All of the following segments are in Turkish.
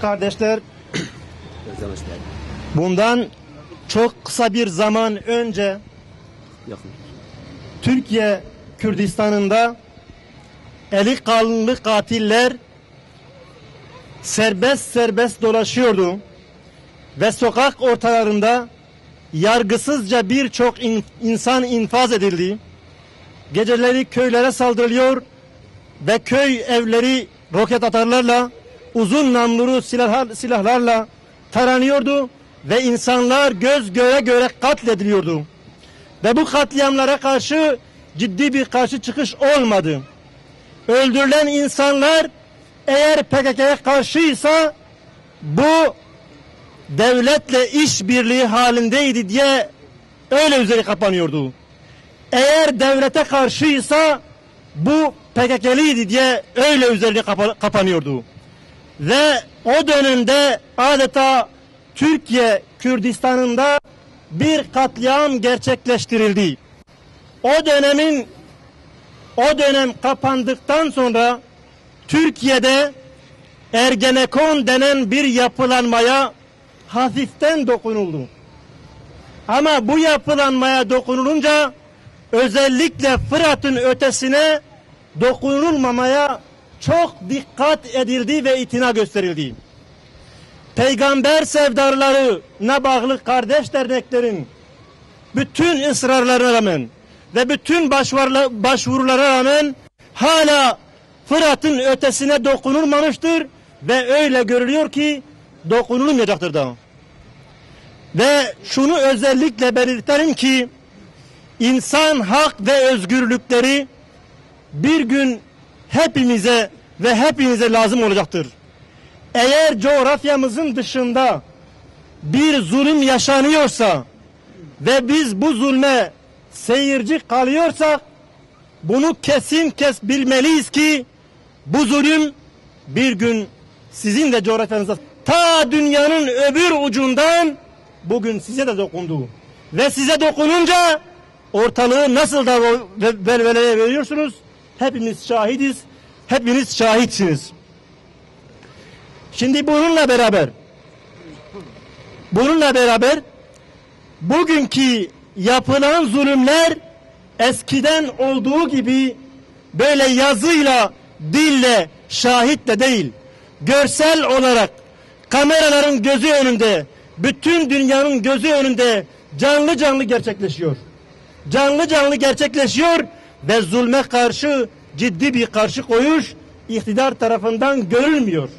Değerli kardeşler, bundan çok kısa bir zaman önce Türkiye Kürdistan'ında eli kanlı katiller serbest dolaşıyordu ve sokak ortalarında yargısızca birçok insan infaz edildi. Geceleri köylere saldırılıyor ve köy evleri roket atarlarla, uzun namlulu silahlarla taranıyordu ve insanlar göz göre göre katlediliyordu. Ve bu katliamlara karşı ciddi bir karşı çıkış olmadı. Öldürülen insanlar eğer PKK'ya karşıysa bu devletle işbirliği halindeydi diye öyle üzeri kapanıyordu. Eğer devlete karşıysa bu PKK'liydi diye öyle üzerine kapanıyordu. Ve o dönemde adeta Türkiye Kürdistan'ında bir katliam gerçekleştirildi. O dönem kapandıktan sonra Türkiye'de Ergenekon denen bir yapılanmaya hafiften dokunuldu. Ama bu yapılanmaya dokunulunca özellikle Fırat'ın ötesine dokunulmamaya çok dikkat edildi ve itina gösterildi. Peygamber sevdalarına bağlı kardeş derneklerin bütün ısrarlarına rağmen ve bütün başvurulara rağmen hala Fırat'ın ötesine dokunulmamıştır ve öyle görülüyor ki dokunulmayacaktır da. Ve şunu özellikle belirtelim ki insan hak ve özgürlükleri bir gün hepimize ve hepinize lazım olacaktır. Eğer coğrafyamızın dışında bir zulüm yaşanıyorsa ve biz bu zulme seyirci kalıyorsak bunu kesin bilmeliyiz ki bu zulüm bir gün sizin de coğrafyanızda ta dünyanın öbür ucundan bugün size de dokundu. Ve size dokununca ortalığı nasıl da velveleye veriyorsunuz? Hepimiz şahidiz. Hepiniz şahitsiniz. Şimdi bununla beraber bugünkü yapılan zulümler eskiden olduğu gibi böyle yazıyla, dille, şahitle değil, görsel olarak kameraların gözü önünde, bütün dünyanın gözü önünde canlı canlı gerçekleşiyor. Canlı canlı gerçekleşiyor ve zulme karşı ciddi bir karşı koyuş iktidar tarafından görülmüyor.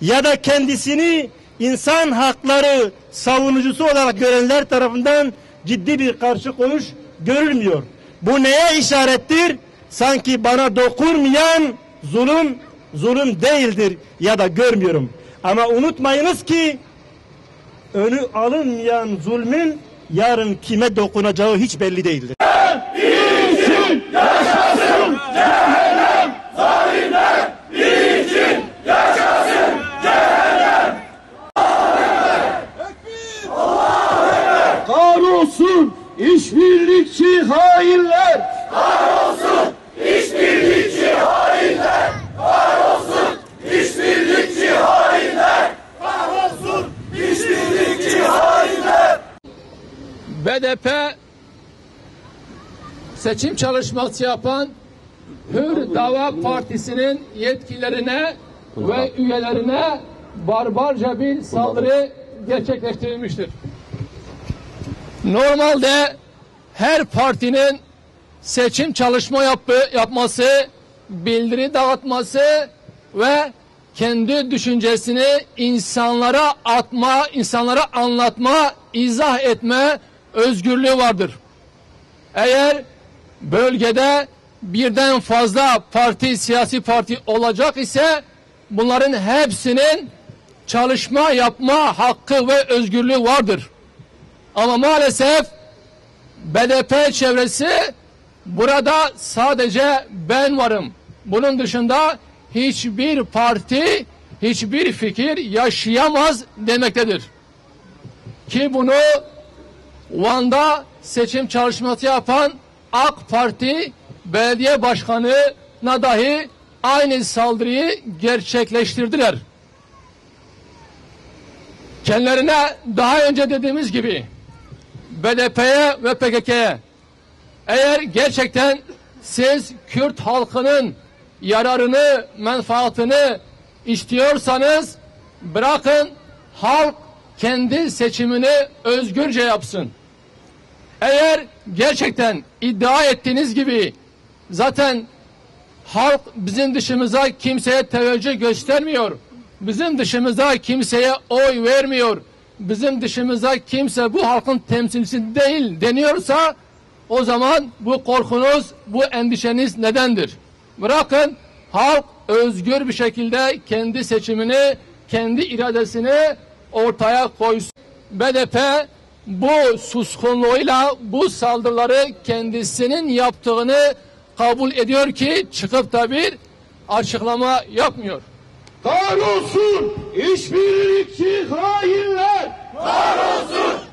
Ya da kendisini insan hakları savunucusu olarak görenler tarafından ciddi bir karşı koyuş görülmüyor. Bu neye işarettir? Sanki bana dokunmayan zulüm değildir ya da görmüyorum. Ama unutmayınız ki önü alınmayan zulmün yarın kime dokunacağı hiç belli değildir. İçin yaşasın cehennem, zalimler için yaşasın cehennem. Allahu Ekber. Kahrolsun işbirlikçi hainler. Kahrolsun işbirlikçi hainler. Kahrolsun işbirlikçi hainler. Kahrolsun işbirlikçi hainler. BDP seçim çalışması yapan Hür Dava Partisi'nin yetkililerine ve üyelerine barbarca bir saldırı gerçekleştirilmiştir. Normalde her partinin seçim çalışma yapması, bildiri dağıtması ve kendi düşüncesini insanlara anlatma, izah etme özgürlüğü vardır. Eğer bölgede birden fazla siyasi parti olacak ise bunların hepsinin çalışma yapma hakkı ve özgürlüğü vardır. Ama maalesef BDP çevresi burada sadece ben varım. Bunun dışında hiçbir parti, hiçbir fikir yaşayamaz demektedir. Ki bunu Van'da seçim çalışması yapan AK Parti belediye başkanına dahi aynı saldırıyı gerçekleştirdiler. kendilerine daha önce dediğimiz gibi BDP'ye ve PKK'ye eğer gerçekten siz Kürt halkının yararını, menfaatini istiyorsanız bırakın halk kendi seçimini özgürce yapsın. Eğer gerçekten iddia ettiğiniz gibi zaten halk bizim dışımıza kimseye teveccüh göstermiyor. Bizim dışımıza kimseye oy vermiyor. Bizim dışımıza kimse bu halkın temsilcisi değil deniyorsa o zaman bu korkunuz, bu endişeniz nedendir? Bırakın halk özgür bir şekilde kendi seçimini, kendi iradesini ortaya koysun. BDP bu suskunluğuyla bu saldırıları kendisinin yaptığını kabul ediyor ki çıkıp da bir açıklama yapmıyor. Kahrolsun işbirlikçi hainler! Kahrolsun